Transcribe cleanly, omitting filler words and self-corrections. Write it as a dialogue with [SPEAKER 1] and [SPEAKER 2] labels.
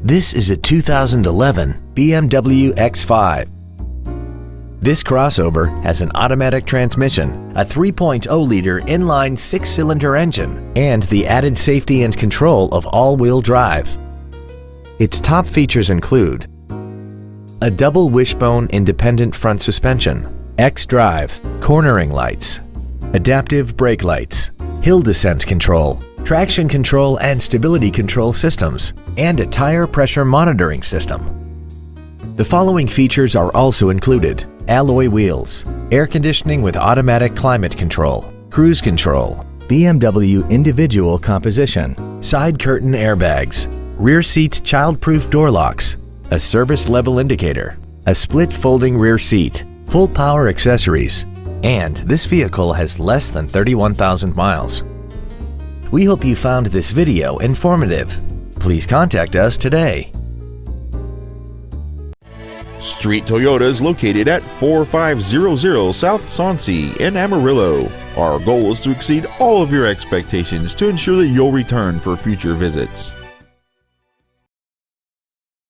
[SPEAKER 1] This is a 2011 BMW X5. This crossover has an automatic transmission, a 3.0-liter inline 6-cylinder engine, and the added safety and control of all-wheel drive. Its top features include a double wishbone independent front suspension, X-Drive, cornering lights, adaptive brake lights, hill descent control, traction control and stability control systems, and a tire pressure monitoring system. The following features are also included: alloy wheels, air conditioning with automatic climate control, cruise control, BMW individual composition, side curtain airbags, rear seat child-proof door locks, a service level indicator, a split folding rear seat, full power accessories, and this vehicle has less than 31,000 miles. We hope you found this video informative. Please contact us today.
[SPEAKER 2] Street Toyota is located at 4500 South Sonsi in Amarillo. Our goal is to exceed all of your expectations to ensure that you'll return for future visits.